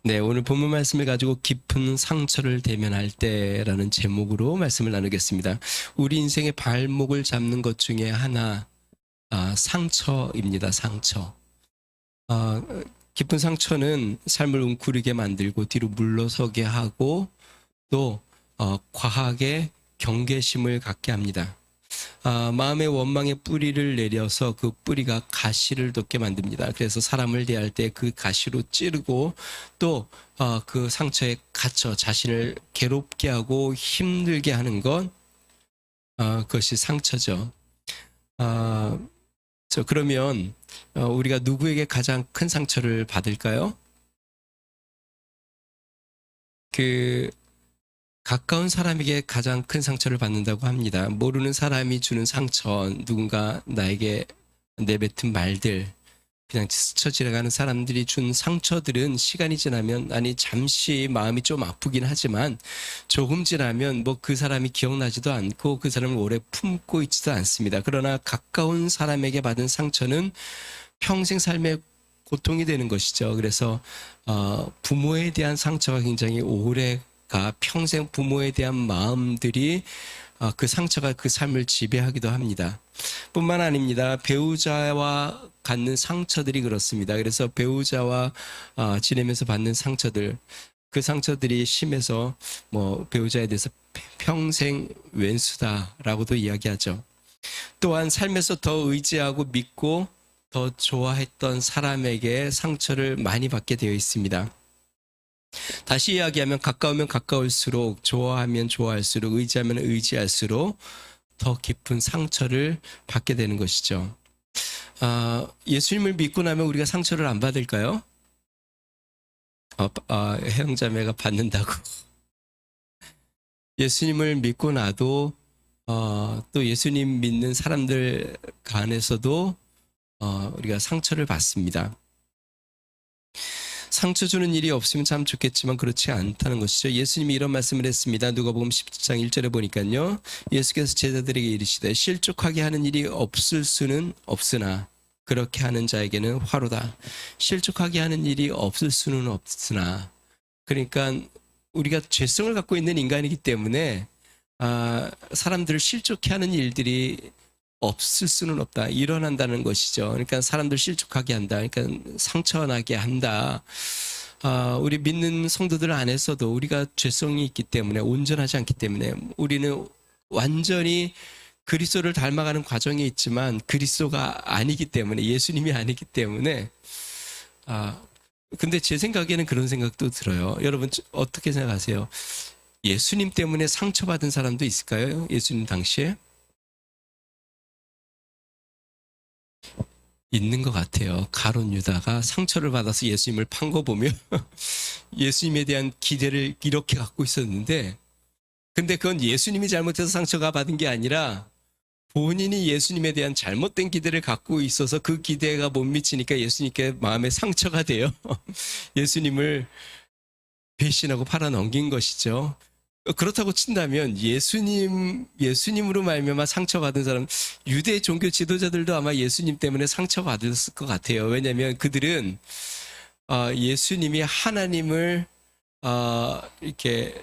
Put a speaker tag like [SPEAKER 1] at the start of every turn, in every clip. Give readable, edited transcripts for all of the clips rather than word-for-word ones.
[SPEAKER 1] 네, 오늘 본문 말씀을 가지고 깊은 상처를 대면할 때라는 제목으로 말씀을 나누겠습니다. 우리 인생의 발목을 잡는 것 중에 하나, 상처입니다. 상처. 아, 깊은 상처는 삶을 웅크리게 만들고 뒤로 물러서게 하고 또 과하게 경계심을 갖게 합니다. 마음의 원망의 뿌리를 내려서 그 뿌리가 가시를 돋게 만듭니다. 그래서 사람을 대할 때 그 가시로 찌르고 또 그 상처에 갇혀 자신을 괴롭게 하고 힘들게 하는 것, 그것이 상처죠. 그러면 우리가 누구에게 가장 큰 상처를 받을까요? 그 가까운 사람에게 가장 큰 상처를 받는다고 합니다. 모르는 사람이 주는 상처, 누군가 나에게 내뱉은 말들, 그냥 스쳐 지나가는 사람들이 준 상처들은 시간이 지나면, 아니 잠시 마음이 좀 아프긴 하지만 조금 지나면 뭐 그 사람이 기억나지도 않고 그 사람을 오래 품고 있지도 않습니다. 그러나 가까운 사람에게 받은 상처는 평생 삶의 고통이 되는 것이죠. 그래서 부모에 대한 상처가 굉장히 오래가 평생 부모에 대한 마음들이 그 상처가 그 삶을 지배하기도 합니다. 뿐만 아닙니다. 배우자와 갖는 상처들이 그렇습니다. 그래서 배우자와 지내면서 받는 상처들, 그 상처들이 심해서 뭐 배우자에 대해서 평생 왼수다라고도 이야기하죠. 또한 삶에서 더 의지하고 믿고 더 좋아했던 사람에게 상처를 많이 받게 되어 있습니다. 다시 이야기하면 가까우면 가까울수록, 좋아하면 좋아할수록, 의지하면 의지할수록 더 깊은 상처를 받게 되는 것이죠. 예수님을 믿고 나면 우리가 상처를 안 받을까요? 해영자매가 받는다고. 예수님을 믿고 나도 또 예수님 믿는 사람들 간에서도 우리가 상처를 받습니다. 상처 주는 일이 없으면 참 좋겠지만 그렇지 않다는 것이죠. 예수님이 이런 말씀을 했습니다. 누가복음 10장 1절에 보니까요. 예수께서 제자들에게 이르시되 실족하게 하는 일이 없을 수는 없으나 그렇게 하는 자에게는 화로다. 실족하게 하는 일이 없을 수는 없으나, 그러니까 우리가 죄성을 갖고 있는 인간이기 때문에 사람들을 실족해 하는 일들이 없을 수는 없다. 일어난다는 것이죠. 그러니까 사람들 실족하게 한다. 그러니까 상처나게 한다. 우리 믿는 성도들 안에서도 우리가 죄성이 있기 때문에, 온전하지 않기 때문에, 우리는 완전히 그리스도를 닮아가는 과정에 있지만 그리스도가 아니기 때문에, 예수님이 아니기 때문에, 근데 제 생각에는 그런 생각도 들어요. 여러분 어떻게 생각하세요? 예수님 때문에 상처받은 사람도 있을까요? 예수님 당시에? 있는 것 같아요. 가룟 유다가 상처를 받아서 예수님을 판 거 보면 예수님에 대한 기대를 이렇게 갖고 있었는데, 근데 그건 예수님이 잘못해서 상처가 받은 게 아니라 본인이 예수님에 대한 잘못된 기대를 갖고 있어서 그 기대가 못 미치니까 예수님께 마음에 상처가 돼요. 예수님을 배신하고 팔아 넘긴 것이죠. 그렇다고 친다면 예수님으로 말미암아 상처받은 사람, 유대 종교 지도자들도 아마 예수님 때문에 상처받았을 것 같아요. 왜냐하면 그들은 예수님이 하나님을 이렇게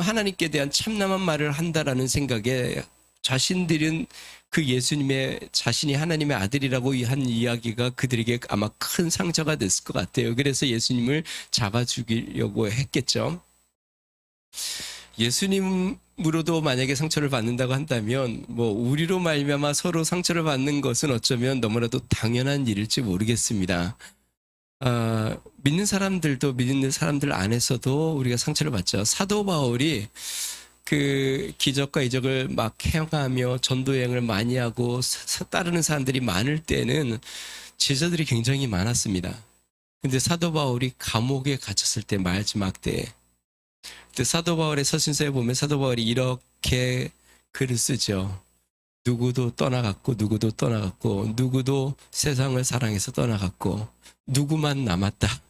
[SPEAKER 1] 하나님께 대한 참남한 말을 한다라는 생각에 자신들은 그 예수님의 자신이 하나님의 아들이라고 한 이야기가 그들에게 아마 큰 상처가 됐을 것 같아요. 그래서 예수님을 잡아 죽이려고 했겠죠. 예수님으로도 만약에 상처를 받는다고 한다면 뭐 우리로 말미암아 서로 상처를 받는 것은 어쩌면 너무나도 당연한 일일지 모르겠습니다. 믿는 사람들 안에서도 우리가 상처를 받죠. 사도 바울이 그 기적과 이적을 막 행하며 전도 여행을 많이 하고 따르는 사람들이 많을 때는 제자들이 굉장히 많았습니다. 근데 사도 바울이 감옥에 갇혔을 때, 마지막 때에, 사도 바울의 서신서에 보면 사도 바울이 이렇게 글을 쓰죠. 누구도 떠나갔고 누구도 떠나갔고 누구도 세상을 사랑해서 떠나갔고 누구만 남았다.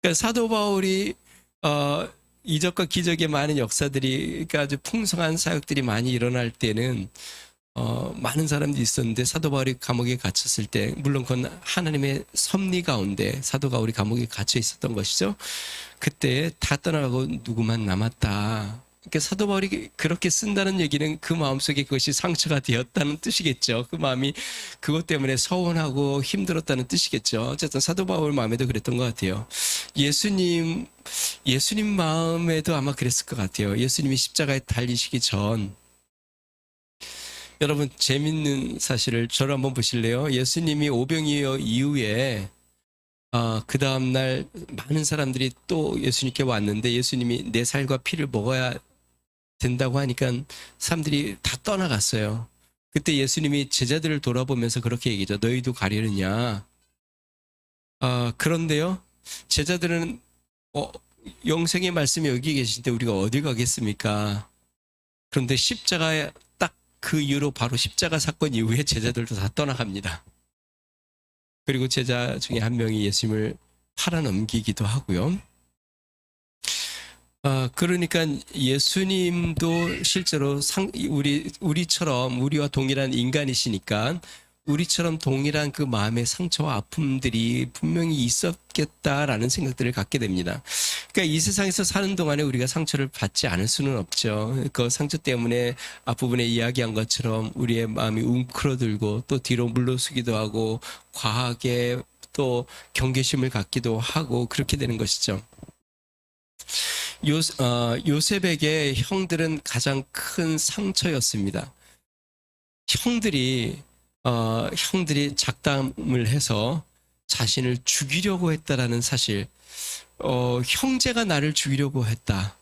[SPEAKER 1] 그러니까 사도 바울이 이적과 기적의 많은 역사들이, 그러니까 아주 풍성한 사역들이 많이 일어날 때는 많은 사람들이 있었는데 사도 바울이 감옥에 갇혔을 때, 물론 그건 하나님의 섭리 가운데 사도 바울이 감옥에 갇혀 있었던 것이죠. 그때 다 떠나가고 누구만 남았다. 그러니까 사도 바울이 그렇게 쓴다는 얘기는 그 마음속에 그것이 상처가 되었다는 뜻이겠죠. 그 마음이 그것 때문에 서운하고 힘들었다는 뜻이겠죠. 어쨌든 사도 바울 마음에도 그랬던 것 같아요. 예수님 마음에도 아마 그랬을 것 같아요. 예수님이 십자가에 달리시기 전, 여러분 재밌는 사실을 저를 한번 보실래요? 예수님이 오병이어 이후에 그 다음날 많은 사람들이 또 예수님께 왔는데, 예수님이 내 살과 피를 먹어야 된다고 하니까 사람들이 다 떠나갔어요. 그때 예수님이 제자들을 돌아보면서 그렇게 얘기죠. 너희도 가려느냐. 그런데요, 제자들은 영생의 말씀이 여기 계신데 우리가 어디 가겠습니까? 그런데 십자가에 딱 그 이후로, 바로 십자가 사건 이후에 제자들도 다 떠나갑니다. 그리고 제자 중에 한 명이 예수님을 팔아넘기기도 하고요. 그러니까 예수님도 실제로 우리처럼, 우리와 동일한 인간이시니까 우리처럼 동일한 그 마음의 상처와 아픔들이 분명히 있었겠다라는 생각들을 갖게 됩니다. 그러니까 이 세상에서 사는 동안에 우리가 상처를 받지 않을 수는 없죠. 그 상처 때문에 앞부분에 이야기한 것처럼 우리의 마음이 웅크러들고 또 뒤로 물러서기도 하고 과하게 또 경계심을 갖기도 하고 그렇게 되는 것이죠. 요셉에게 형들은 가장 큰 상처였습니다. 형들이 작담을 해서 자신을 죽이려고 했다라는 사실, 형제가 나를 죽이려고 했다.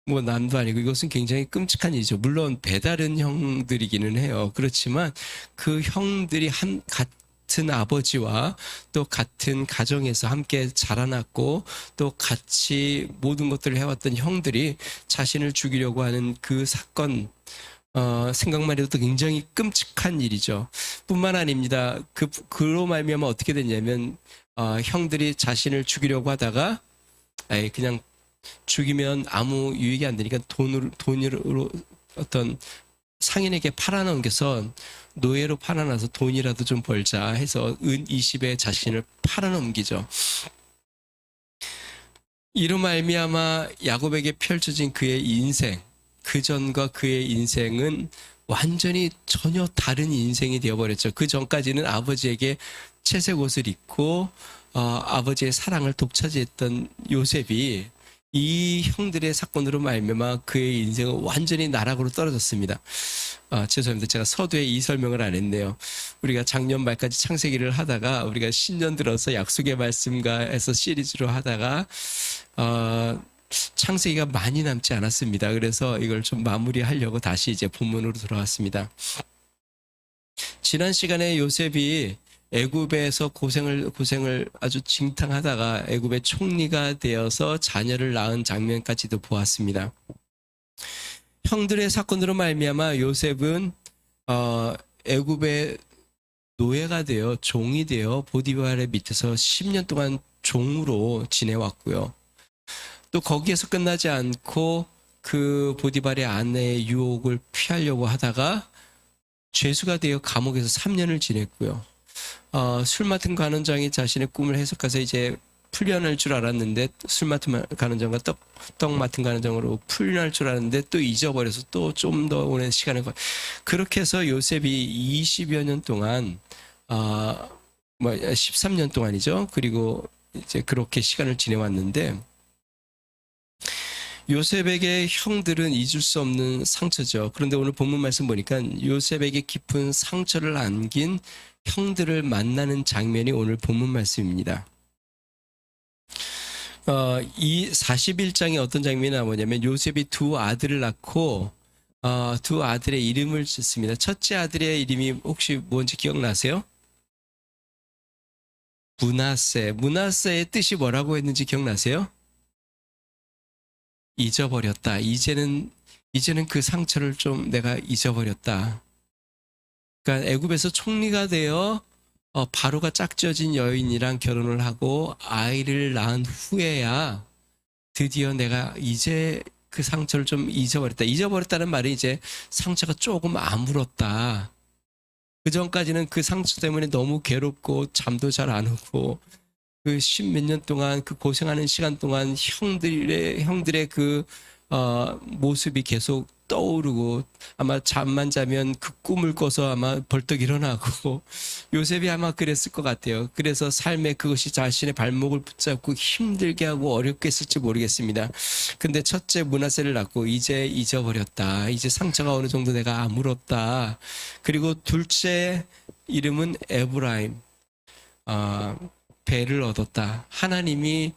[SPEAKER 1] 뭐 남도 아니고 이것은 굉장히 끔찍한 일이죠. 물론 배다른 형들이기는 해요. 그렇지만 그 형들이 같은 아버지와 또 같은 가정에서 함께 자라났고 또 같이 모든 것들을 해왔던 형들이 자신을 죽이려고 하는 그 사건, 생각만 해도 굉장히 끔찍한 일이죠. 뿐만 아닙니다. 그로 말미암아 어떻게 됐냐면, 형들이 자신을 죽이려고 하다가, 그냥 죽이면 아무 유익이 안 되니까 돈으로 어떤 상인에게 팔아넘겨서 노예로 팔아놔서 돈이라도 좀 벌자 해서 은 20에 자신을 팔아넘기죠. 이로 말미암아 야곱에게 펼쳐진 그의 인생, 그 전과 그의 인생은 완전히 전혀 다른 인생이 되어버렸죠. 그 전까지는 아버지에게 채색 옷을 입고 아버지의 사랑을 독차지했던 요셉이 이 형들의 사건으로 말미암아 그의 인생은 완전히 나락으로 떨어졌습니다. 죄송합니다. 제가 서두에 이 설명을 안 했네요. 우리가 작년 말까지 창세기를 하다가 우리가 신년 들어서 약속의 말씀가에서 시리즈로 하다가 창세기가 많이 남지 않았습니다. 그래서 이걸 좀 마무리하려고 다시 이제 본문으로 돌아왔습니다. 지난 시간에 요셉이 애굽에서 고생을 아주 징탕하다가 애굽의 총리가 되어서 자녀를 낳은 장면까지도 보았습니다. 형들의 사건으로 말미암아 요셉은 애굽의 노예가 되어 종이 되어 보디발의 밑에서 10년 동안 종으로 지내왔고요. 또 거기에서 끝나지 않고 그 보디발의 아내의 유혹을 피하려고 하다가 죄수가 되어 감옥에서 3년을 지냈고요. 술 맡은 간원장이 자신의 꿈을 해석해서 이제 풀려날 줄 알았는데, 술 맡은 간원장과 떡 맡은 간원장으로 풀려날 줄 알았는데 또 잊어버려서 또 좀 더 오랜 시간을 그렇게 해서 요셉이 20여 년 동안 13년 동안이죠. 그리고 이제 그렇게 시간을 지내왔는데, 요셉에게 형들은 잊을 수 없는 상처죠. 그런데 오늘 본문 말씀 보니까 요셉에게 깊은 상처를 안긴 형들을 만나는 장면이 오늘 본문 말씀입니다. 이 41장에 어떤 장면이 나오냐면, 요셉이 두 아들을 낳고 두 아들의 이름을 짓습니다. 첫째 아들의 이름이 혹시 뭔지 기억나세요? 므낫세. 므낫세의 뜻이 뭐라고 했는지 기억나세요? 잊어버렸다. 이제는 그 상처를 좀 내가 잊어버렸다. 그러니까 애굽에서 총리가 되어 바로가 짝지어진 여인이랑 결혼을 하고 아이를 낳은 후에야 드디어 내가 이제 그 상처를 좀 잊어버렸다. 잊어버렸다는 말이 이제 상처가 조금 아물었다. 그 전까지는 그 상처 때문에 너무 괴롭고 잠도 잘 안 오고 그 십몇 년 동안 그 고생하는 시간 동안 형들의 그 모습이 계속 떠오르고 아마 잠만 자면 그 꿈을 꿔서 아마 벌떡 일어나고 요셉이 아마 그랬을 것 같아요. 그래서 삶에 그것이 자신의 발목을 붙잡고 힘들게 하고 어렵게 했을지 모르겠습니다. 근데 첫째 므낫세를 낳고 이제 잊어버렸다. 이제 상처가 어느 정도 내가 아물었다. 그리고 둘째 이름은 에브라임. 배를 얻었다. 하나님이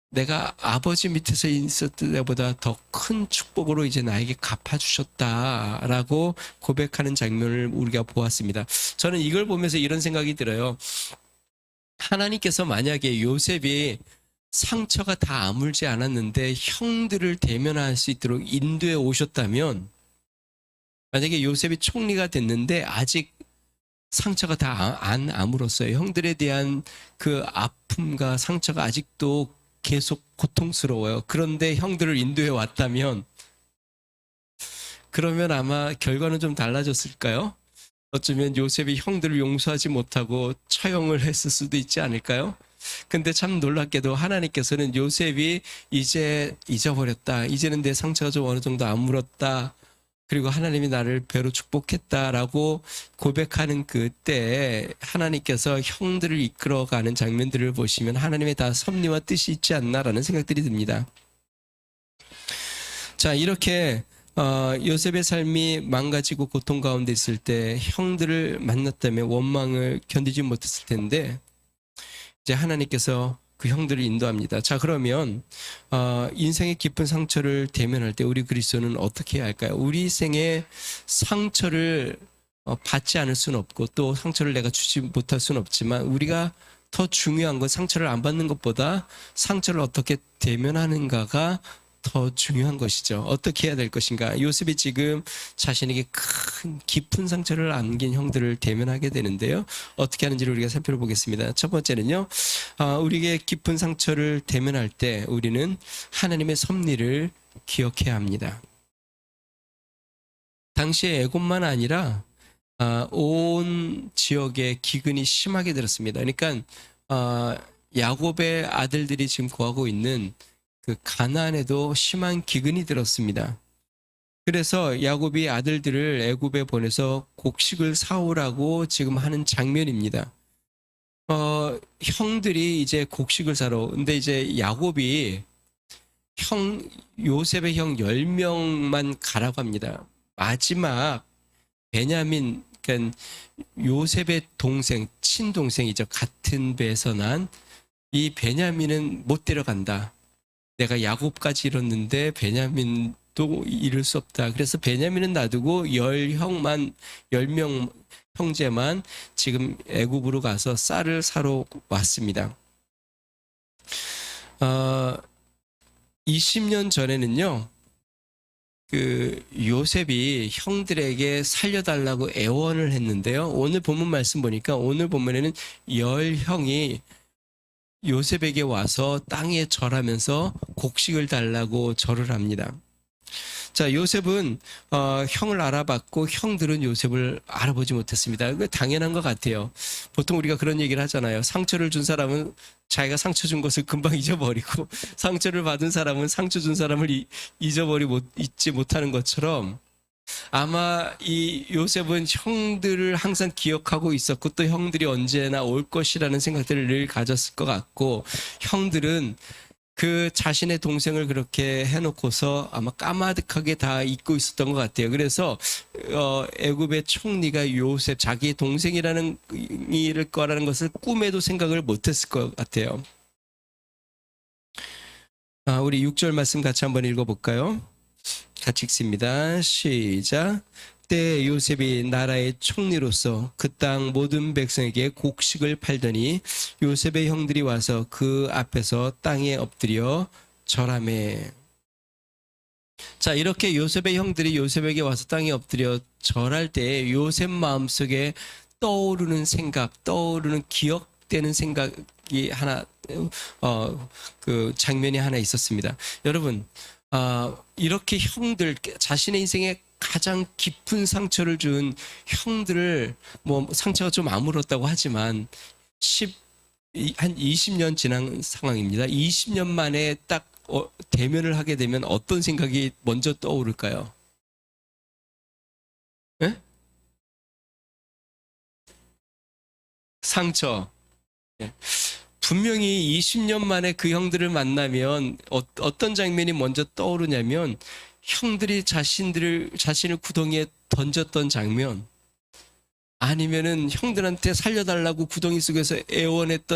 [SPEAKER 1] 내가 아버지 밑에서 있었던 때보다 더 큰 축복으로 이제 나에게 갚아주셨다라고 고백하는 장면을 우리가 보았습니다. 저는 이걸 보면서 이런 생각이 들어요. 하나님께서 만약에 요셉이 상처가 다 아물지 않았는데 형들을 대면할 수 있도록 인도해 오셨다면, 만약에 요셉이 총리가 됐는데 아직 상처가 다 안 아물었어요. 형들에 대한 그 아픔과 상처가 아직도 계속 고통스러워요. 그런데 형들을 인도해 왔다면 그러면 아마 결과는 좀 달라졌을까요? 어쩌면 요셉이 형들을 용서하지 못하고 처형을 했을 수도 있지 않을까요? 근데 참 놀랍게도 하나님께서는 요셉이 이제 잊어버렸다. 이제는 내 상처가 좀 어느 정도 아물었다. 그리고 하나님이 나를 배로 축복했다라고 고백하는 그때 하나님께서 형들을 이끌어가는 장면들을 보시면 하나님의 다 섭리와 뜻이 있지 않나라는 생각들이 듭니다. 자, 이렇게 요셉의 삶이 망가지고 고통 가운데 있을 때 형들을 만났다면 원망을 견디지 못했을 텐데 이제 하나님께서 그 형들을 인도합니다. 자, 그러면 인생의 깊은 상처를 대면할 때 우리 그리스도는 어떻게 해야 할까요? 우리 생의 상처를 받지 않을 수는 없고 또 상처를 내가 주지 못할 수는 없지만 우리가 더 중요한 건 상처를 안 받는 것보다 상처를 어떻게 대면하는가가 더 중요한 것이죠. 어떻게 해야 될 것인가? 요셉이 지금 자신에게 큰 깊은 상처를 안긴 형들을 대면하게 되는데요. 어떻게 하는지를 우리가 살펴보겠습니다. 첫 번째는요. 우리에게 깊은 상처를 대면할 때 우리는 하나님의 섭리를 기억해야 합니다. 당시에 애굽만 아니라 온 지역에 기근이 심하게 들었습니다. 그러니까 야곱의 아들들이 지금 거하고 있는 그 가나안에도 심한 기근이 들었습니다. 그래서 야곱이 아들들을 애굽에 보내서 곡식을 사오라고 지금 하는 장면입니다. 형들이 이제 곡식을 사러, 근데 이제 야곱이 요셉의 형 10명만 가라고 합니다. 마지막 베냐민, 그러니까 요셉의 동생, 친동생이죠. 같은 배에서 난 이 베냐민은 못 데려간다. 내가 야곱까지 이뤘는데 베냐민도 이룰 수 없다. 그래서 베냐민은 놔두고 10명 형제만 지금 애굽으로 가서 쌀을 사러 왔습니다. 20년 전에는요. 그 요셉이 형들에게 살려달라고 애원을 했는데요. 오늘 본문 말씀 보니까 오늘 본문에는 10형이 요셉에게 와서 땅에 절하면서 곡식을 달라고 절을 합니다. 자, 요셉은 형을 알아봤고 형들은 요셉을 알아보지 못했습니다. 그 당연한 것 같아요. 보통 우리가 그런 얘기를 하잖아요. 상처를 준 사람은 자기가 상처 준 것을 금방 잊어버리고 상처를 받은 사람은 상처 준 사람을 잊지 못하는 것처럼 아마 이 요셉은 형들을 항상 기억하고 있었고 또 형들이 언제나 올 것이라는 생각들을 늘 가졌을 것 같고 형들은 그 자신의 동생을 그렇게 해놓고서 아마 까마득하게 다 잊고 있었던 것 같아요. 그래서 애굽의 총리가 요셉 자기의 동생이라는 일일 거라는 것을 꿈에도 생각을 못했을 것 같아요. 우리 6절 말씀 같이 한번 읽어볼까요? 같이 읽습니다. 시작. 그때 요셉이 나라의 총리로서 그 땅 모든 백성에게 곡식을 팔더니 요셉의 형들이 와서 그 앞에서 땅에 엎드려 절하매. 자, 이렇게 요셉의 형들이 요셉에게 와서 땅에 엎드려 절할 때 요셉 마음속에 떠오르는 생각, 떠오르는 기억되는 생각이 하나, 그 장면이 하나 있었습니다. 여러분, 이렇게 형들, 자신의 인생에 가장 깊은 상처를 준 형들을, 뭐 상처가 좀 아물었다고 하지만 한 20년 지난 상황입니다. 20년 만에 딱 대면을 하게 되면 어떤 생각이 먼저 떠오를까요? 예? 상처. 예. 분명히 20년 만에 그 형들을 만나면 어떤 장면이 먼저 떠오르냐면, 형들이 자신을 구덩이에 던졌던 장면, 아니면은 형들한테 살려달라고 구덩이 속에서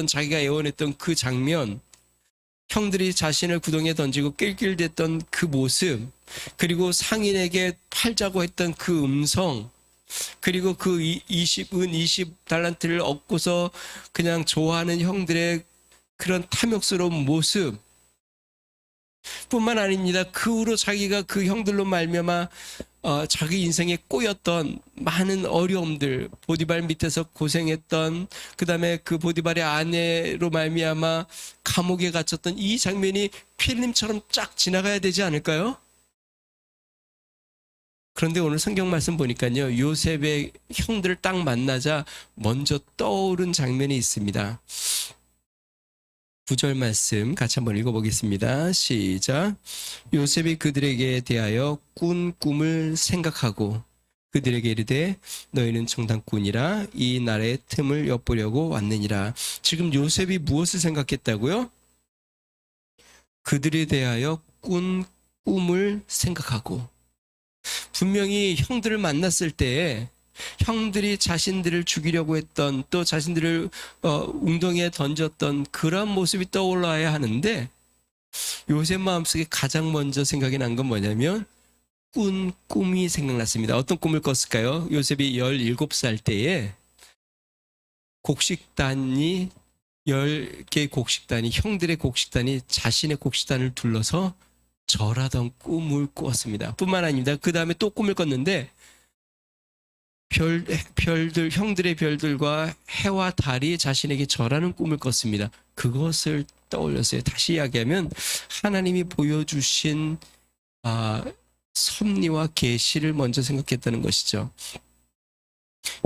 [SPEAKER 1] 자기가 애원했던 그 장면, 형들이 자신을 구덩이에 던지고 낄낄댔던 그 모습, 그리고 상인에게 팔자고 했던 그 음성, 그리고 그 20달란트를 얻고서 그냥 좋아하는 형들의 그런 탐욕스러운 모습 뿐만 아닙니다. 그 후로 자기가 그 형들로 말미암아 자기 인생에 꼬였던 많은 어려움들, 보디발 밑에서 고생했던, 그 다음에 그 보디발의 아내로 말미암아 감옥에 갇혔던 이 장면이 필름처럼 쫙 지나가야 되지 않을까요? 그런데 오늘 성경 말씀 보니까요, 요셉의 형들을 딱 만나자 먼저 떠오른 장면이 있습니다. 9절 말씀 같이 한번 읽어보겠습니다. 시작. 요셉이 그들에게 대하여 꾼 꿈을 생각하고 그들에게 이르되 너희는 정당꾼이라 이 날의 틈을 엿보려고 왔느니라. 지금 요셉이 무엇을 생각했다고요? 그들에 대하여 꾼 꿈을 생각하고, 분명히 형들을 만났을 때에 형들이 자신들을 죽이려고 했던, 또 자신들을 웅덩이에 던졌던 그런 모습이 떠올라야 하는데, 요셉 마음속에 가장 먼저 생각이 난 건 뭐냐면 꾼 꿈이 생각났습니다. 어떤 꿈을 꿨을까요? 요셉이 17살 때에 곡식단이 10개의 곡식단이, 형들의 곡식단이 자신의 곡식단을 둘러서 절하던 꿈을 꾸었습니다. 뿐만 아닙니다. 그 다음에 또 꿈을 꿨는데 별들, 형들의 별들과 해와 달이 자신에게 절하는 꿈을 꿨습니다. 그것을 떠올렸어요. 다시 이야기하면 하나님이 보여주신 섭리와 계시를 먼저 생각했다는 것이죠.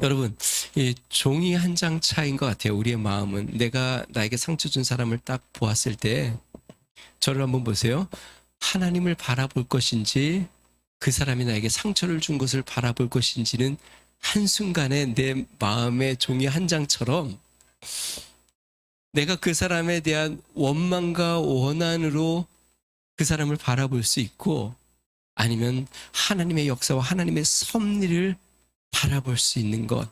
[SPEAKER 1] 여러분, 이 종이 한 장 차이인 것 같아요. 우리의 마음은. 내가 나에게 상처 준 사람을 딱 보았을 때 저를 한번 보세요. 하나님을 바라볼 것인지 그 사람이 나에게 상처를 준 것을 바라볼 것인지는 한순간에 내 마음의 종이 한 장처럼 내가 그 사람에 대한 원망과 원한으로 그 사람을 바라볼 수 있고, 아니면 하나님의 역사와 하나님의 섭리를 바라볼 수 있는 것.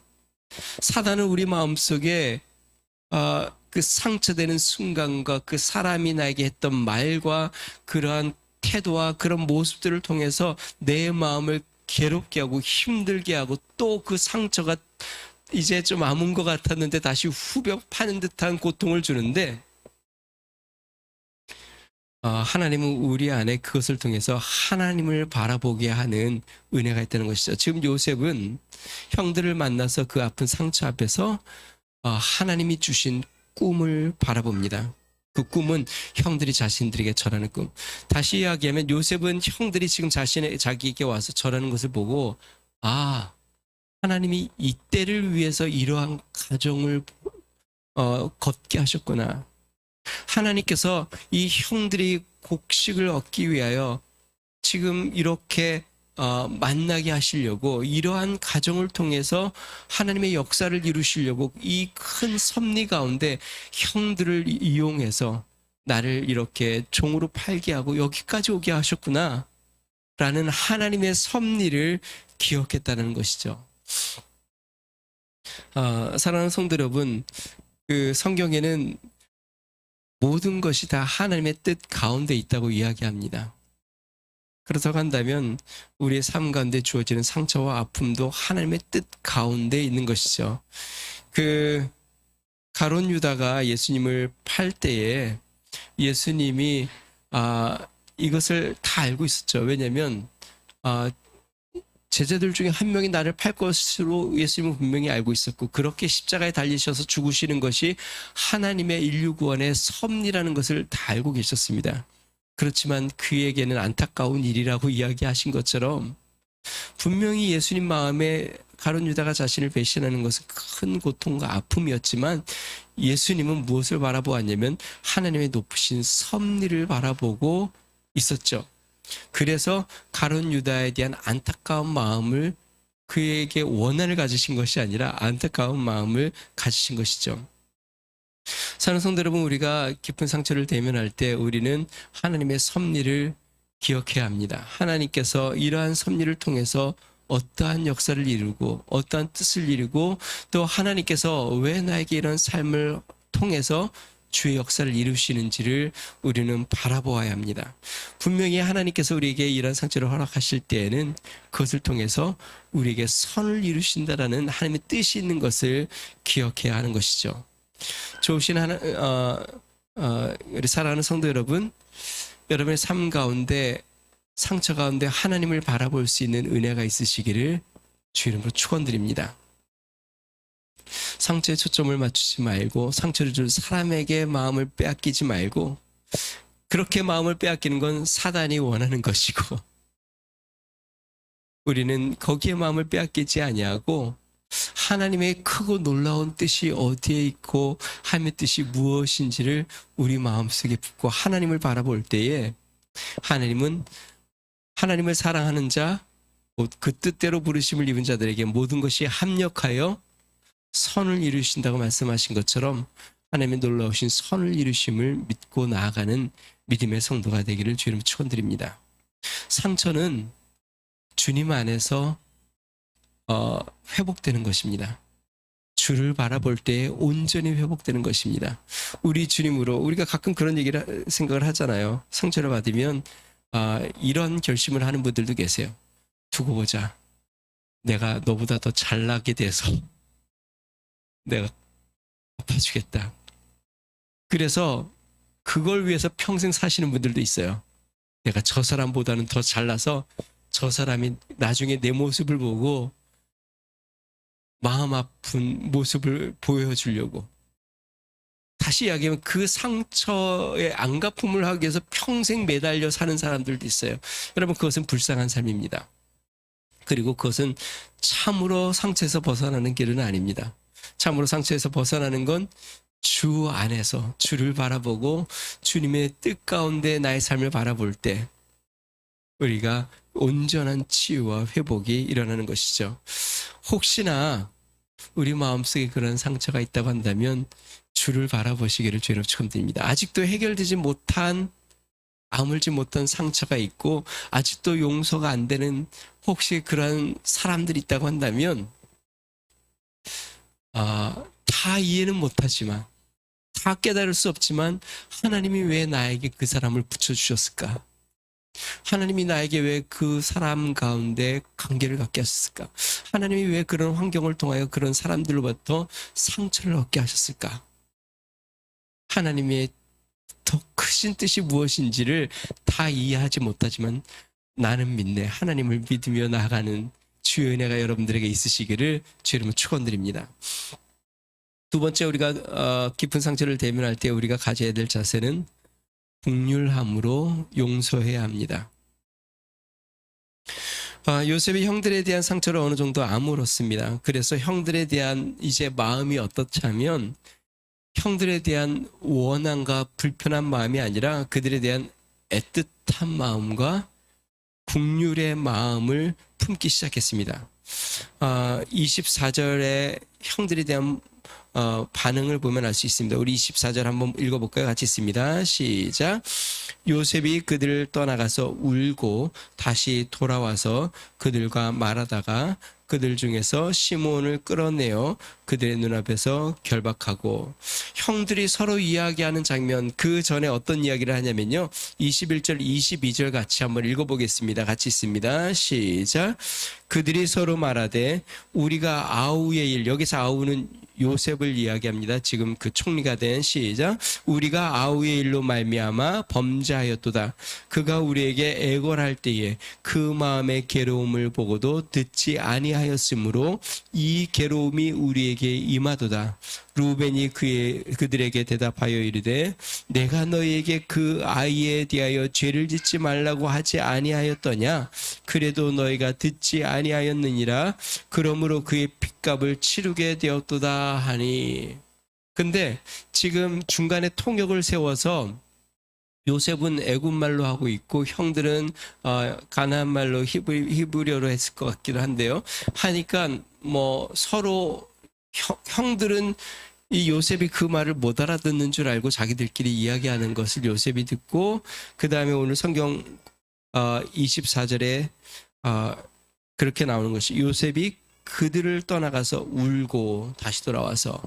[SPEAKER 1] 사단은 우리 마음속에 그 상처되는 순간과 그 사람이 나에게 했던 말과 그러한 태도와 그런 모습들을 통해서 내 마음을 괴롭게 하고 힘들게 하고, 또 그 상처가 이제 좀 아문 것 같았는데 다시 후벼 파는 듯한 고통을 주는데, 하나님은 우리 안에 그것을 통해서 하나님을 바라보게 하는 은혜가 있다는 것이죠. 지금 요셉은 형들을 만나서 그 아픈 상처 앞에서 하나님이 주신 꿈을 바라봅니다. 그 꿈은 형들이 자신들에게 절하는 꿈. 다시 이야기하면 요셉은 형들이 지금 자기에게 와서 절하는 것을 보고, 하나님이 이때를 위해서 이러한 가정을 걷게 하셨구나. 하나님께서 이 형들이 곡식을 얻기 위하여 지금 이렇게 만나게 하시려고, 이러한 가정을 통해서 하나님의 역사를 이루시려고 이 큰 섭리 가운데 형들을 이용해서 나를 이렇게 종으로 팔게 하고 여기까지 오게 하셨구나 라는 하나님의 섭리를 기억했다는 것이죠. 사랑하는 성도 여러분, 그 성경에는 모든 것이 다 하나님의 뜻 가운데 있다고 이야기합니다. 그렇다고 한다면 우리의 삶 가운데 주어지는 상처와 아픔도 하나님의 뜻 가운데 있는 것이죠. 그 가룟 유다가 예수님을 팔 때에 예수님이 이것을 다 알고 있었죠. 왜냐하면 제자들 중에 한 명이 나를 팔 것으로 예수님은 분명히 알고 있었고, 그렇게 십자가에 달리셔서 죽으시는 것이 하나님의 인류 구원의 섭리라는 것을 다 알고 계셨습니다. 그렇지만 그에게는 안타까운 일이라고 이야기하신 것처럼 분명히 예수님 마음에 가룟 유다가 자신을 배신하는 것은 큰 고통과 아픔이었지만 예수님은 무엇을 바라보았냐면 하나님의 높으신 섭리를 바라보고 있었죠. 그래서 가룟 유다에 대한 안타까운 마음을, 그에게 원한을 가지신 것이 아니라 안타까운 마음을 가지신 것이죠. 사랑하는 성도 여러분, 우리가 깊은 상처를 대면할 때 우리는 하나님의 섭리를 기억해야 합니다. 하나님께서 이러한 섭리를 통해서 어떠한 역사를 이루고 어떠한 뜻을 이루고 또 하나님께서 왜 나에게 이런 삶을 통해서 주의 역사를 이루시는지를 우리는 바라보아야 합니다. 분명히 하나님께서 우리에게 이런 상처를 허락하실 때에는 그것을 통해서 우리에게 선을 이루신다라는 하나님의 뜻이 있는 것을 기억해야 하는 것이죠. 좋으신 우리 사랑하는 성도 여러분, 여러분의 삶 가운데 상처 가운데 하나님을 바라볼 수 있는 은혜가 있으시기를 주 이름으로 축원드립니다. 상처에 초점을 맞추지 말고 상처를 줄 사람에게 마음을 빼앗기지 말고, 그렇게 마음을 빼앗기는 건 사단이 원하는 것이고 우리는 거기에 마음을 빼앗기지 아니하고 하나님의 크고 놀라운 뜻이 어디에 있고 하나님의 뜻이 무엇인지를 우리 마음속에 품고 하나님을 바라볼 때에 하나님은 하나님을 사랑하는 자, 그 뜻대로 부르심을 입은 자들에게 모든 것이 합력하여 선을 이루신다고 말씀하신 것처럼 하나님의 놀라우신 선을 이루심을 믿고 나아가는 믿음의 성도가 되기를 주님 축원드립니다. 상처는 주님 안에서 회복되는 것입니다. 주를 바라볼 때 온전히 회복되는 것입니다. 우리 주님으로, 우리가 가끔 그런 생각을 하잖아요. 상처를 받으면 이런 결심을 하는 분들도 계세요. 두고 보자. 내가 너보다 더 잘나게 돼서 내가 아파주겠다. 그래서 그걸 위해서 평생 사시는 분들도 있어요. 내가 저 사람보다는 더 잘나서 저 사람이 나중에 내 모습을 보고 마음 아픈 모습을 보여주려고, 다시 이야기하면 그 상처의 안갚음을 하기 위해서 평생 매달려 사는 사람들도 있어요. 여러분, 그것은 불쌍한 삶입니다. 그리고 그것은 참으로 상처에서 벗어나는 길은 아닙니다. 참으로 상처에서 벗어나는 건 주 안에서 주를 바라보고 주님의 뜻 가운데 나의 삶을 바라볼 때 우리가 온전한 치유와 회복이 일어나는 것이죠. 혹시나 우리 마음속에 그런 상처가 있다고 한다면 주를 바라보시기를 주로 축원드립니다. 아직도 해결되지 못한, 아물지 못한 상처가 있고 아직도 용서가 안 되는 혹시 그런 사람들이 있다고 한다면 다 이해는 못하지만, 다 깨달을 수 없지만 하나님이 왜 나에게 그 사람을 붙여주셨을까? 하나님이 나에게 왜 그 사람 가운데 관계를 갖게 하셨을까? 하나님이 왜 그런 환경을 통하여 그런 사람들로부터 상처를 얻게 하셨을까? 하나님의 더 크신 뜻이 무엇인지를 다 이해하지 못하지만 나는 믿네. 하나님을 믿으며 나아가는 주의 은혜가 여러분들에게 있으시기를 주의 이름으로 축원드립니다. 두 번째, 우리가 깊은 상처를 대면할 때 우리가 가져야 될 자세는 긍휼함으로 용서해야 합니다. 요셉이 형들에 대한 상처를 어느 정도 아물었습니다. 그래서 형들에 대한 이제 마음이 어떻냐면 형들에 대한 원한과 불편한 마음이 아니라 그들에 대한 애틋한 마음과 긍휼의 마음을 품기 시작했습니다. 24절에 형들에 대한 반응을 보면 알 수 있습니다. 우리 24절 한번 읽어볼까요? 같이 있습니다. 시작. 요셉이 그들을 떠나가서 울고 다시 돌아와서 그들과 말하다가 그들 중에서 시몬을 끌어내어 그들의 눈앞에서 결박하고, 형들이 서로 이야기하는 장면, 그 전에 어떤 이야기를 하냐면요, 21절 22절 같이 한번 읽어보겠습니다. 같이 있습니다. 시작. 그들이 서로 말하되 우리가 아우의 일, 여기서 아우는 요셉을 이야기합니다. 지금 그 총리가 된, 시작. 우리가 아우의 일로 말미암아 범죄하였도다. 그가 우리에게 애걸할 때에 그 마음의 괴로움을 보고도 듣지 아니하였도다. 아니하였으므로 이 괴로움이 우리에게 임하도다. 루벤이 그들에게 대답하여 이르되 내가 너희에게 그 아이에 대하여 죄를 짓지 말라고 하지 아니하였더냐? 그래도 너희가 듣지 아니하였느니라. 그러므로 그의 핏값을 치르게 되었도다 하니. 근데 지금 중간에 통역을 세워서 요셉은 애굽말로 하고 있고 형들은 가나안 말로 히브리어로 했을 것 같기도 한데요. 하니까 뭐 서로 형들은 이 요셉이 그 말을 못 알아듣는 줄 알고 자기들끼리 이야기하는 것을 요셉이 듣고, 그 다음에 오늘 성경 24절에 그렇게 나오는 것이 요셉이 그들을 떠나가서 울고 다시 돌아와서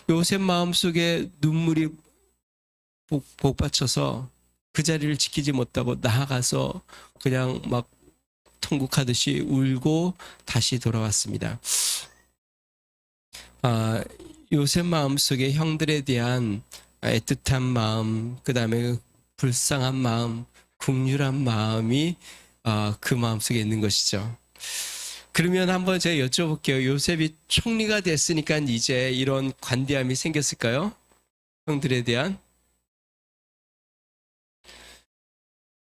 [SPEAKER 1] 요셉 마음속에 눈물이 복받쳐서 그 자리를 지키지 못하고 나아가서 그냥 막 통곡하듯이 울고 다시 돌아왔습니다. 요셉 마음속에 형들에 대한 애틋한 마음, 그 다음에 불쌍한 마음, 긍휼한 마음이 그 마음속에 있는 것이죠. 그러면 한번 제가 여쭤볼게요. 요셉이 총리가 됐으니까 이제 이런 관대함이 생겼을까요? 형들에 대한?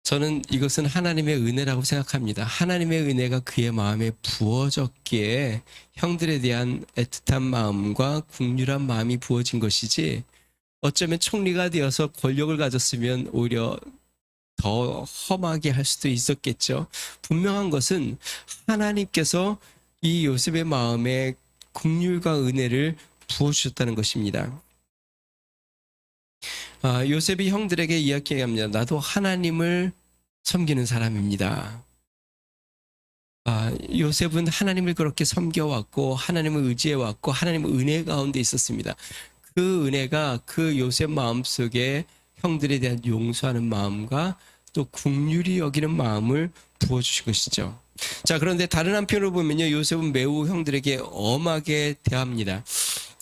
[SPEAKER 1] 저는 이것은 하나님의 은혜라고 생각합니다. 하나님의 은혜가 그의 마음에 부어졌기에 형들에 대한 애틋한 마음과 긍휼한 마음이 부어진 것이지, 어쩌면 총리가 되어서 권력을 가졌으면 오히려 더 험하게 할 수도 있었겠죠. 분명한 것은 하나님께서 이 요셉의 마음에 긍휼과 은혜를 부어주셨다는 것입니다. 요셉이 형들에게 이야기합니다. 나도 하나님을 섬기는 사람입니다. 요셉은 하나님을 그렇게 섬겨왔고 하나님을 의지해왔고 하나님의 은혜 가운데 있었습니다. 그 은혜가 그 요셉 마음속에 형들에 대한 용서하는 마음과 또 긍휼히 여기는 마음을 부어주신 것이죠. 자, 그런데 다른 한편으로 보면요, 요셉은 매우 형들에게 엄하게 대합니다.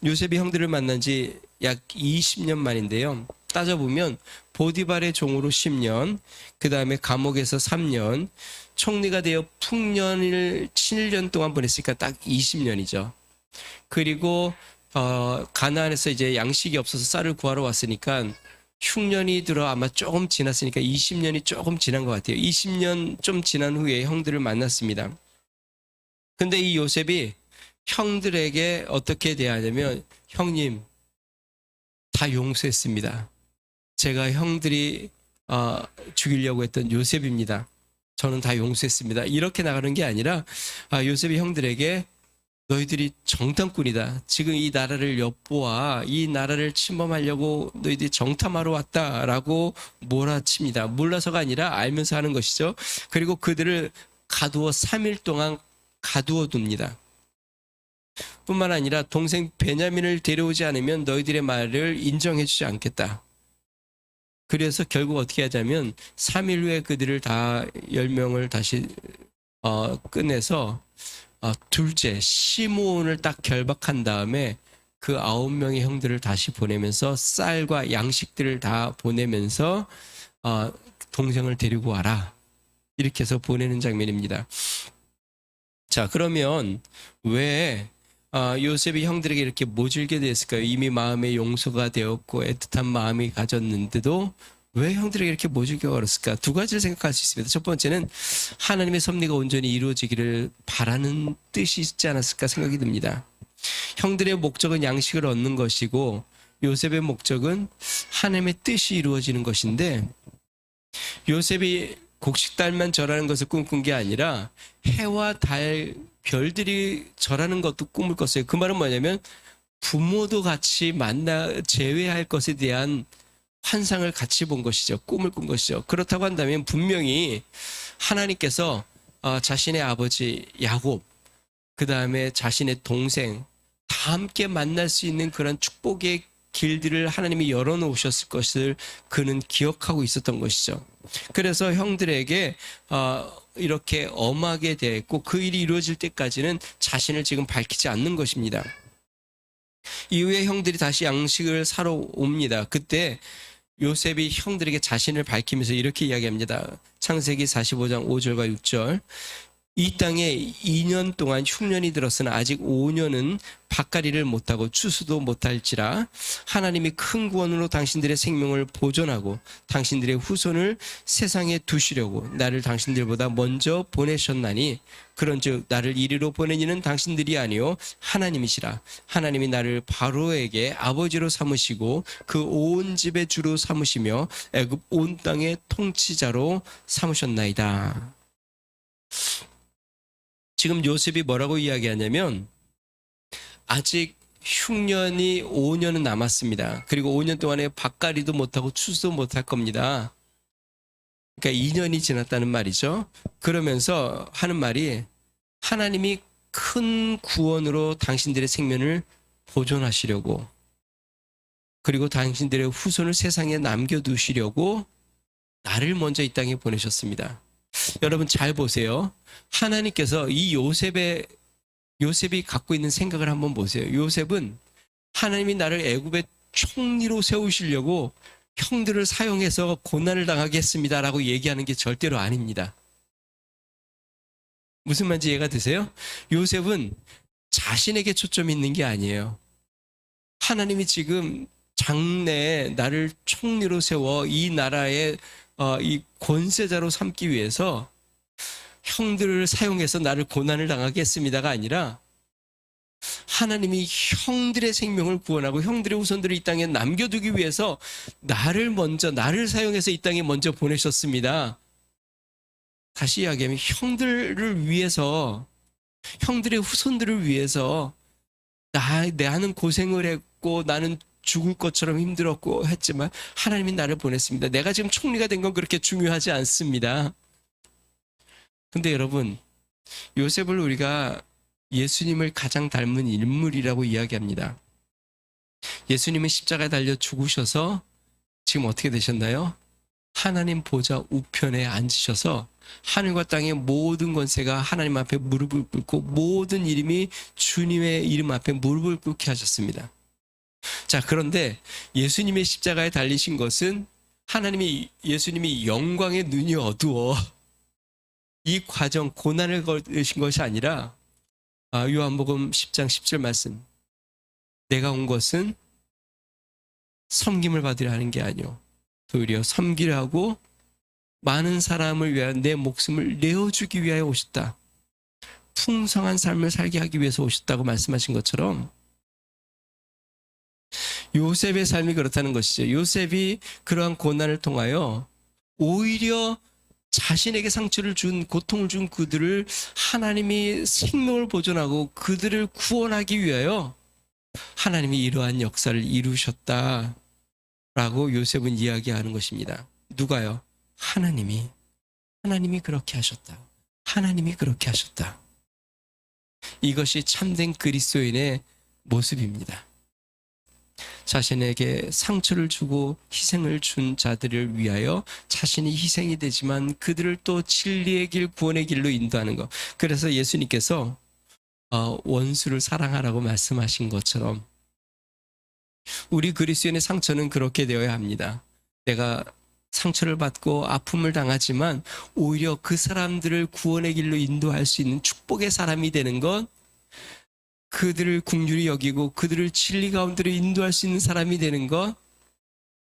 [SPEAKER 1] 요셉이 형들을 만난 지 약 20년 만인데요. 따져보면 보디발의 종으로 10년, 그 다음에 감옥에서 3년, 총리가 되어 풍년을 7년 동안 보냈으니까 딱 20년이죠. 그리고 가나안에서 이제 양식이 없어서 쌀을 구하러 왔으니까 흉년이 들어 아마 조금 지났으니까 20년이 조금 지난 것 같아요. 20년 좀 지난 후에 형들을 만났습니다. 근데 이 요셉이 형들에게 어떻게 대하냐면, 형님 다 용서했습니다. 제가 형들이 죽이려고 했던 요셉입니다. 저는 다 용서했습니다. 이렇게 나가는 게 아니라 요셉이 형들에게 너희들이 정탐꾼이다. 지금 이 나라를 엿보아 이 나라를 침범하려고 너희들이 정탐하러 왔다라고 몰아칩니다. 몰라서가 아니라 알면서 하는 것이죠. 그리고 그들을 가두어 3일 동안 가두어 둡니다. 뿐만 아니라 동생 베냐민을 데려오지 않으면 너희들의 말을 인정해 주지 않겠다. 그래서 결국 어떻게 하자면 3일 후에 그들을 다 10명을 다시 끝내서 둘째 시므온을 딱 결박한 다음에 그 9명의 형들을 다시 보내면서 쌀과 양식들을 다 보내면서 동생을 데리고 와라, 이렇게 해서 보내는 장면입니다. 자, 그러면 왜 요셉이 형들에게 이렇게 모질게 됐을까요? 이미 마음의 용서가 되었고 애틋한 마음이 가졌는데도 왜 형들에게 이렇게 모질게 걸었을까? 두 가지를 생각할 수 있습니다. 첫 번째는 하나님의 섭리가 온전히 이루어지기를 바라는 뜻이 있지 않았을까 생각이 듭니다. 형들의 목적은 양식을 얻는 것이고 요셉의 목적은 하나님의 뜻이 이루어지는 것인데, 요셉이 곡식달만 절하는 것을 꿈꾼 게 아니라 해와 달, 별들이 절하는 것도 꿈을 꿨어요. 그 말은 뭐냐면 부모도 같이 재회할 것에 대한 환상을 같이 본 것이죠. 꿈을 꾼 것이죠. 그렇다고 한다면 분명히 하나님께서 자신의 아버지 야곱, 그 다음에 자신의 동생 다 함께 만날 수 있는 그런 축복의 길들을 하나님이 열어놓으셨을 것을 그는 기억하고 있었던 것이죠. 그래서 형들에게 이렇게 엄하게 대했고 그 일이 이루어질 때까지는 자신을 지금 밝히지 않는 것입니다. 이후에 형들이 다시 양식을 사러 옵니다. 그때 요셉이 형들에게 자신을 밝히면서 이렇게 이야기합니다. 창세기 45장 5절과 6절. 이 땅에 2년 동안 흉년이 들었으나 아직 5년은 밭가리를 못하고 추수도 못할지라 하나님이 큰 구원으로 당신들의 생명을 보존하고 당신들의 후손을 세상에 두시려고 나를 당신들보다 먼저 보내셨나니 그런즉 나를 이리로 보낸 이는 당신들이 아니요 하나님이시라. 하나님이 나를 바로에게 아버지로 삼으시고 그 온 집의 주로 삼으시며 애굽 온 땅의 통치자로 삼으셨나이다. 지금 요셉이 뭐라고 이야기하냐면 아직 흉년이 5년은 남았습니다. 그리고 5년 동안에 밭가리도 못하고 추수도 못할 겁니다. 그러니까 2년이 지났다는 말이죠. 그러면서 하는 말이 하나님이 큰 구원으로 당신들의 생명을 보존하시려고 그리고 당신들의 후손을 세상에 남겨두시려고 나를 먼저 이 땅에 보내셨습니다. 여러분 잘 보세요. 하나님께서 이 요셉이 갖고 있는 생각을 한번 보세요. 요셉은 하나님이 나를 애굽의 총리로 세우시려고 형들을 사용해서 고난을 당하게 했습니다라고 얘기하는 게 절대로 아닙니다. 무슨 말인지 이해가 되세요? 요셉은 자신에게 초점이 있는 게 아니에요. 하나님이 지금 장래에 나를 총리로 세워 이 나라의 이 권세자로 삼기 위해서 형들을 사용해서 나를 고난을 당하게 했습니다가 아니라 하나님이 형들의 생명을 구원하고 형들의 후손들을 이 땅에 남겨두기 위해서 나를 사용해서 이 땅에 먼저 보내셨습니다. 다시 이야기하면 형들을 위해서 형들의 후손들을 위해서 나는 고생을 했고 나는 죽을 것처럼 힘들었고 했지만 하나님이 나를 보냈습니다. 내가 지금 총리가 된 건 그렇게 중요하지 않습니다. 근데 여러분 요셉을 우리가 예수님을 가장 닮은 인물이라고 이야기합니다. 예수님은 십자가에 달려 죽으셔서 지금 어떻게 되셨나요? 하나님 보좌 우편에 앉으셔서 하늘과 땅의 모든 권세가 하나님 앞에 무릎을 꿇고 모든 이름이 주님의 이름 앞에 무릎을 꿇게 하셨습니다. 자, 그런데 예수님의 십자가에 달리신 것은 예수님이 영광의 눈이 어두워 이 과정 고난을 걸으신 것이 아니라 요한복음 10장 10절 말씀 내가 온 것은 섬김을 받으려 하는 게 아니오 도리어 섬기려 하고 많은 사람을 위하여 내 목숨을 내어주기 위하여 오셨다. 풍성한 삶을 살게 하기 위해서 오셨다고 말씀하신 것처럼 요셉의 삶이 그렇다는 것이죠. 요셉이 그러한 고난을 통하여 오히려 자신에게 상처를 준 고통을 준 그들을 하나님이 생명을 보존하고 그들을 구원하기 위하여 하나님이 이러한 역사를 이루셨다라고 요셉은 이야기하는 것입니다. 누가요? 하나님이 그렇게 하셨다. 하나님이 그렇게 하셨다. 이것이 참된 그리스도인의 모습입니다. 자신에게 상처를 주고 희생을 준 자들을 위하여 자신이 희생이 되지만 그들을 또 진리의 길, 구원의 길로 인도하는 것. 그래서 예수님께서 원수를 사랑하라고 말씀하신 것처럼 우리 그리스도인의 상처는 그렇게 되어야 합니다. 내가 상처를 받고 아픔을 당하지만 오히려 그 사람들을 구원의 길로 인도할 수 있는 축복의 사람이 되는 것, 그들을 긍휼히 여기고 그들을 진리 가운데로 인도할 수 있는 사람이 되는 것,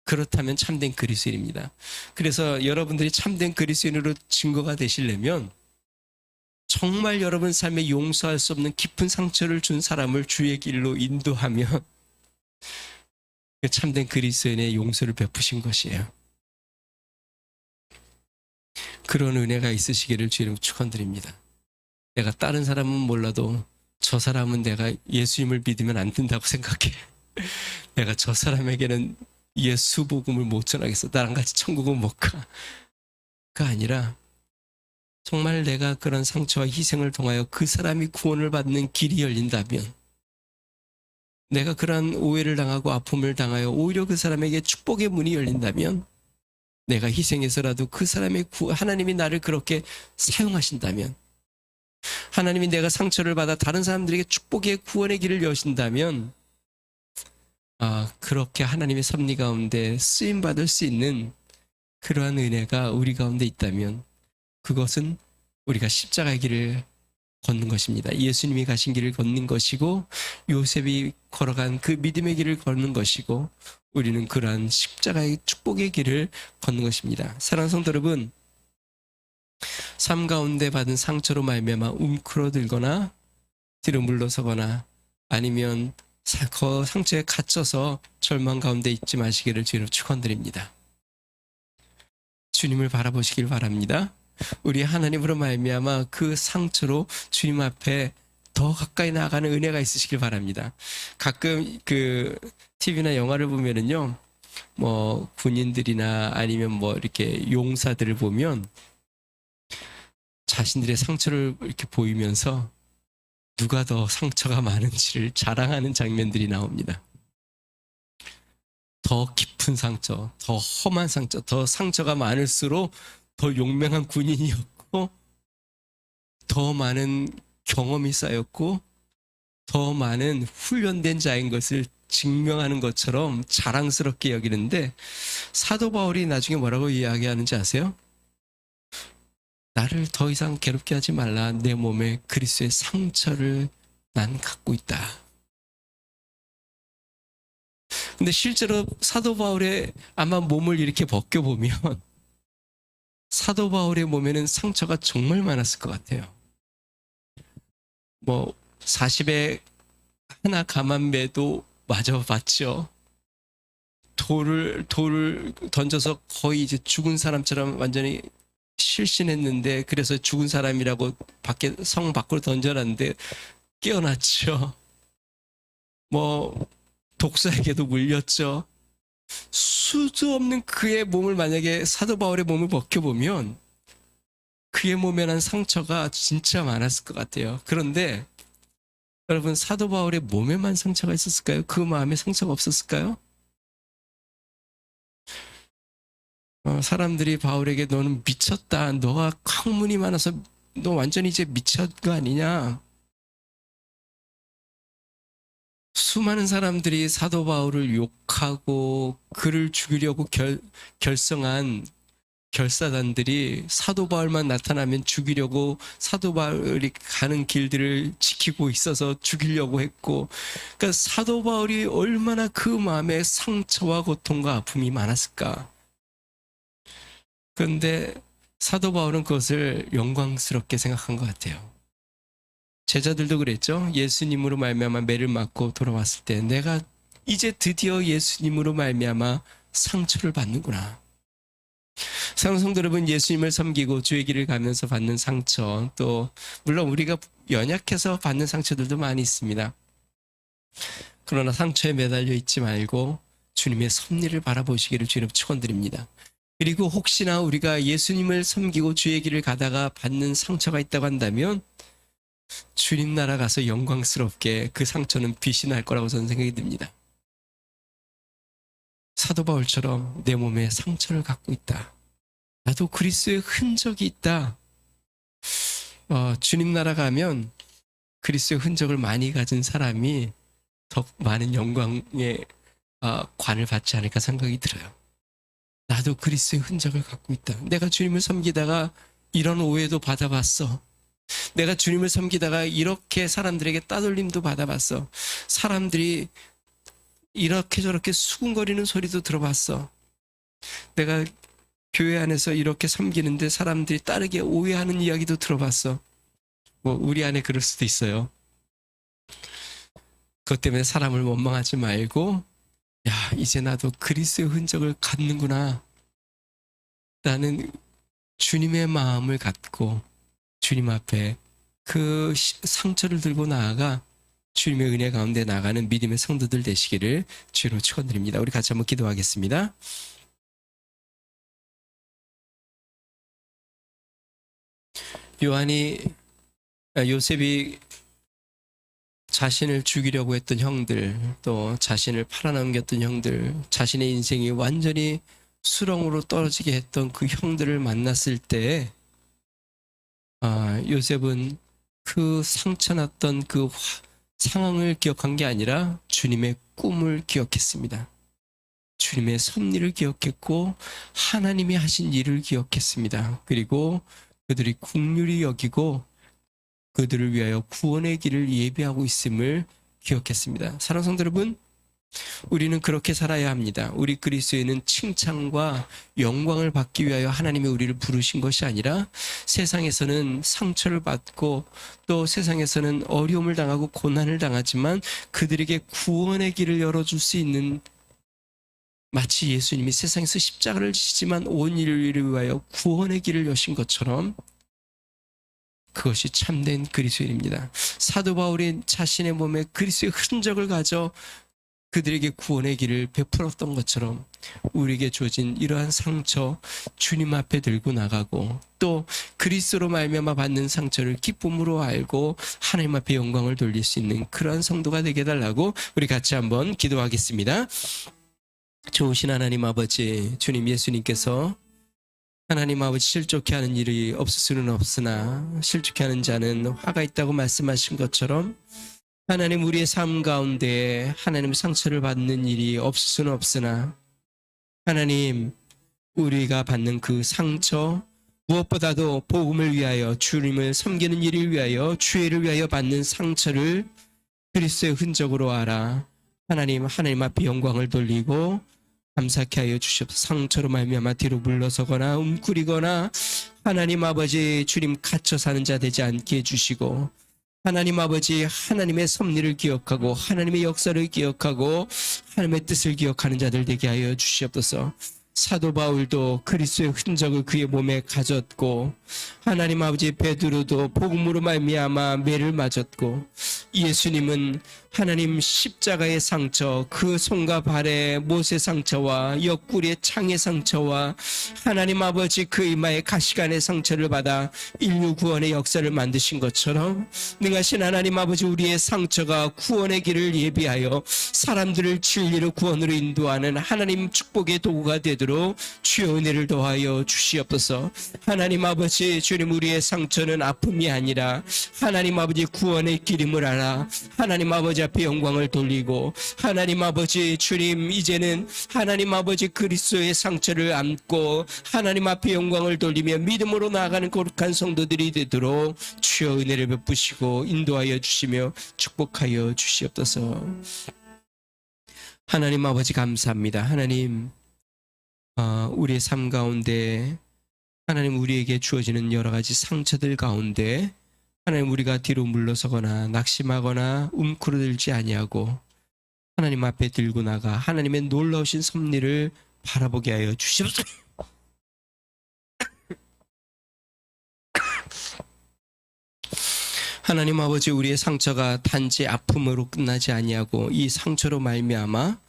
[SPEAKER 1] 그렇다면 참된 그리스도인입니다. 그래서 여러분들이 참된 그리스도인으로 증거가 되시려면 정말 여러분 삶에 용서할 수 없는 깊은 상처를 준 사람을 주의 길로 인도하면 참된 그리스도인의 용서를 베푸신 것이에요. 그런 은혜가 있으시기를 주님 축원드립니다. 내가 다른 사람은 몰라도 저 사람은 내가 예수님을 믿으면 안 된다고 생각해. 내가 저 사람에게는 예수 복음을 못 전하겠어. 나랑 같이 천국은 못 가. 가 아니라 정말 내가 그런 상처와 희생을 통하여 그 사람이 구원을 받는 길이 열린다면, 내가 그러한 오해를 당하고 아픔을 당하여 오히려 그 사람에게 축복의 문이 열린다면, 내가 희생해서라도 그 사람의 하나님이 나를 그렇게 사용하신다면, 하나님이 내가 상처를 받아 다른 사람들에게 축복의 구원의 길을 여신다면, 그렇게 하나님의 섭리 가운데 쓰임받을 수 있는 그러한 은혜가 우리 가운데 있다면 그것은 우리가 십자가의 길을 걷는 것입니다. 예수님이 가신 길을 걷는 것이고 요셉이 걸어간 그 믿음의 길을 걷는 것이고 우리는 그러한 십자가의 축복의 길을 걷는 것입니다. 사랑하는 성도 여러분, 삶 가운데 받은 상처로 말미암아 움크러들거나 뒤로 물러서거나 아니면 그 상처에 갇혀서 절망 가운데 있지 마시기를 주로 축원드립니다. 주님을 바라보시길 바랍니다. 우리 하나님으로 말미암아 그 상처로 주님 앞에 더 가까이 나아가는 은혜가 있으시길 바랍니다. 가끔 그 TV나 영화를 보면은요, 뭐 군인들이나 아니면 뭐 이렇게 용사들을 보면 자신들의 상처를 이렇게 보이면서 누가 더 상처가 많은지를 자랑하는 장면들이 나옵니다. 더 깊은 상처, 더 험한 상처, 더 상처가 많을수록 더 용맹한 군인이었고 더 많은 경험이 쌓였고 더 많은 훈련된 자인 것을 증명하는 것처럼 자랑스럽게 여기는데 사도 바울이 나중에 뭐라고 이야기하는지 아세요? 나를 더 이상 괴롭게 하지 말라. 내 몸에 그리스도의 상처를 난 갖고 있다. 근데 실제로 사도 바울의 아마 몸을 이렇게 벗겨보면 사도 바울의 몸에는 상처가 정말 많았을 것 같아요. 뭐 40에 하나 감한매도 맞아봤죠. 돌을 던져서 거의 이제 죽은 사람처럼 완전히 실신했는데 그래서 죽은 사람이라고 성 밖으로 던져놨는데 깨어났죠. 뭐 독사에게도 물렸죠. 수도 없는 그의 몸을 만약에 사도 바울의 몸을 벗겨보면 그의 몸에 난 상처가 진짜 많았을 것 같아요. 그런데 여러분 사도 바울의 몸에만 상처가 있었을까요? 그 마음에 상처가 없었을까요? 사람들이 바울에게 너는 미쳤다. 너가 학문이 많아서 너 완전히 이제 미친 거 아니냐. 수많은 사람들이 사도 바울을 욕하고 그를 죽이려고 결성한 결사단들이 사도 바울만 나타나면 죽이려고 사도 바울이 가는 길들을 지키고 있어서 죽이려고 했고, 그러니까 사도 바울이 얼마나 그 마음에 상처와 고통과 아픔이 많았을까. 그런데 사도 바울은 그것을 영광스럽게 생각한 것 같아요. 제자들도 그랬죠. 예수님으로 말미암아 매를 맞고 돌아왔을 때 내가 이제 드디어 예수님으로 말미암아 상처를 받는구나. 사랑하는 성도 여러분, 예수님을 섬기고 주의 길을 가면서 받는 상처, 또 물론 우리가 연약해서 받는 상처들도 많이 있습니다. 그러나 상처에 매달려 있지 말고 주님의 섭리를 바라보시기를 주님 축원드립니다. 그리고 혹시나 우리가 예수님을 섬기고 주의 길을 가다가 받는 상처가 있다고 한다면 주님 나라 가서 영광스럽게 그 상처는 빛이 날 거라고 저는 생각이 듭니다. 사도 바울처럼 내 몸에 상처를 갖고 있다. 나도 그리스도의 흔적이 있다. 주님 나라 가면 그리스도의 흔적을 많이 가진 사람이 더 많은 영광의 관을 받지 않을까 생각이 들어요. 나도 그리스도의 흔적을 갖고 있다. 내가 주님을 섬기다가 이런 오해도 받아봤어. 내가 주님을 섬기다가 이렇게 사람들에게 따돌림도 받아봤어. 사람들이 이렇게 저렇게 수군거리는 소리도 들어봤어. 내가 교회 안에서 이렇게 섬기는데 사람들이 따르게 오해하는 이야기도 들어봤어. 뭐 우리 안에 그럴 수도 있어요. 그것 때문에 사람을 원망하지 말고 야, 이제 나도 그리스도의 흔적을 갖는구나. 나는 주님의 마음을 갖고 주님 앞에 그 상처를 들고 나아가 주님의 은혜 가운데 나가는 믿음의 성도들 되시기를 주로 축원드립니다. 우리 같이 한번 기도하겠습니다. 요셉이 자신을 죽이려고 했던 형들, 또 자신을 팔아넘겼던 형들, 자신의 인생이 완전히 수렁으로 떨어지게 했던 그 형들을 만났을 때 요셉은 그 상처났던 그 상황을 기억한 게 아니라 주님의 꿈을 기억했습니다. 주님의 섭리를 기억했고 하나님이 하신 일을 기억했습니다. 그리고 그들이 긍휼히 여기고 그들을 위하여 구원의 길을 예비하고 있음을 기억했습니다. 사랑하는 성도 여러분, 우리는 그렇게 살아야 합니다. 우리 그리스도인은 칭찬과 영광을 받기 위하여 하나님이 우리를 부르신 것이 아니라 세상에서는 상처를 받고 또 세상에서는 어려움을 당하고 고난을 당하지만 그들에게 구원의 길을 열어줄 수 있는, 마치 예수님이 세상에서 십자가를 지시지만 온 인류를 위하여 구원의 길을 여신 것처럼 그것이 참된 그리스도인입니다. 사도 바울이 자신의 몸에 그리스도의 흔적을 가져 그들에게 구원의 길을 베풀었던 것처럼 우리에게 주어진 이러한 상처 주님 앞에 들고 나가고 또 그리스도로 말미암아 받는 상처를 기쁨으로 알고 하나님 앞에 영광을 돌릴 수 있는 그러한 성도가 되게 해달라고 우리 같이 한번 기도하겠습니다. 좋으신 하나님 아버지, 주님 예수님께서 하나님 아버지 실족해 하는 일이 없을 수는 없으나 실족해 하는 자는 화가 있다고 말씀하신 것처럼 하나님 우리의 삶 가운데 하나님 상처를 받는 일이 없을 수는 없으나 하나님 우리가 받는 그 상처 무엇보다도 복음을 위하여 주님을 섬기는 일을 위하여 주의를 위하여 받는 상처를 그리스도의 흔적으로 알아 하나님 앞에 영광을 돌리고 감사케 하여 주시옵소서. 상처로 말미암아 뒤로 물러서거나 움츠리거나 하나님 아버지 주님 갇혀 사는 자 되지 않게 해주시고 하나님 아버지 하나님의 섭리를 기억하고 하나님의 역사를 기억하고 하나님의 뜻을 기억하는 자들 되게 하여 주시옵소서. 사도 바울도 그리스도의 흔적을 그의 몸에 가졌고 하나님 아버지 베드로도 복음으로 말미암아 매를 맞았고 예수님은 하나님 십자가의 상처 그 손과 발의 못의 상처와 옆구리의 창의 상처와 하나님 아버지 그 이마의 가시관의 상처를 받아 인류 구원의 역사를 만드신 것처럼 능하신 하나님 아버지 우리의 상처가 구원의 길을 예비하여 사람들을 진리로 구원으로 인도하는 하나님 축복의 도구가 되도록 주여 은혜를 더하여 주시옵소서. 하나님 아버지 주님 우리의 상처는 아픔이 아니라 하나님 아버지 구원의 길임을 알아 하나님 아버지 앞에 영광을 돌리고 하나님 아버지 주님 이제는 하나님 아버지 그리스도의 상처를 안고 하나님 앞에 영광을 돌리며 믿음으로 나아가는 거룩한 성도들이 되도록 주여 은혜를 베푸시고 인도하여 주시며 축복하여 주시옵소서. 하나님 아버지 감사합니다. 하나님 우리의 삶 가운데 하나님 우리에게 주어지는 여러 가지 상처들 가운데 하나님 우리가 뒤로 물러서거나 낙심하거나 움츠러들지 아니하고 하나님 앞에 들고 나가 하나님의 놀라우신 섭리를 바라보게 하여 주시옵소서. 하나님 아버지 우리의 상처가 단지 아픔으로 끝나지 아니하고 이 상처로 말미암아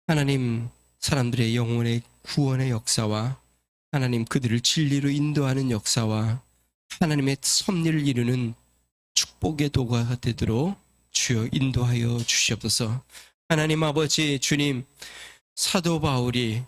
[SPEAKER 1] 하나님 사람들의 영혼의 구원의 역사와 하나님 그들을 진리로 인도하는 역사와 하나님의 섭리를 이루는 축복의 도구가 되도록 주여 인도하여 주시옵소서. 하나님 아버지 주님 사도 바울이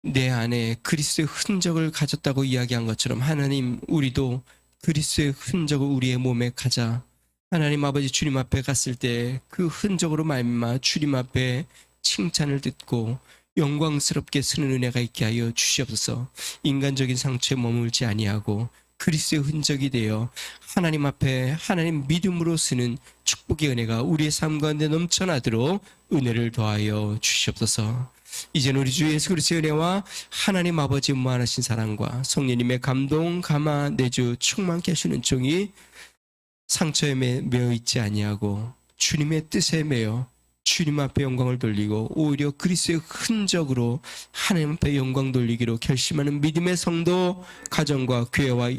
[SPEAKER 1] 내 안에 그리스도의 흔적을 가졌다고 이야기한 것처럼 하나님 우리도 그리스도의 흔적을 우리의 몸에 가자 하나님 아버지 주님 앞에 갔을 때 그 흔적으로 말미암아 주님 앞에 칭찬을 듣고 영광스럽게 쓰는 은혜가 있게 하여 주시옵소서. 인간적인 상처에 머물지 아니하고 그리스도의 흔적이 되어 하나님 앞에 하나님 믿음으로 쓰는 축복의 은혜가 우리의 삶 가운데 넘쳐나도록 은혜를 더하여 주시옵소서. 이제는 우리 주 예수 그리스도의 은혜와 하나님 아버지 무한하신 사랑과 성령님의 감동 감화 내주 충만케 하시는 종이 상처에 매어 있지 아니하고 주님의 뜻에 매어 주님 앞에 영광을 돌리고 오히려 그리스도의 흔적으로 하나님 앞에 영광 돌리기로 결심하는 믿음의 성도 가정과 교회와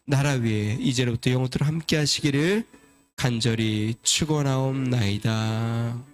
[SPEAKER 1] 나라 위에 이제로부터 영원토록 함께 하시기를 간절히 축원하옵나이다.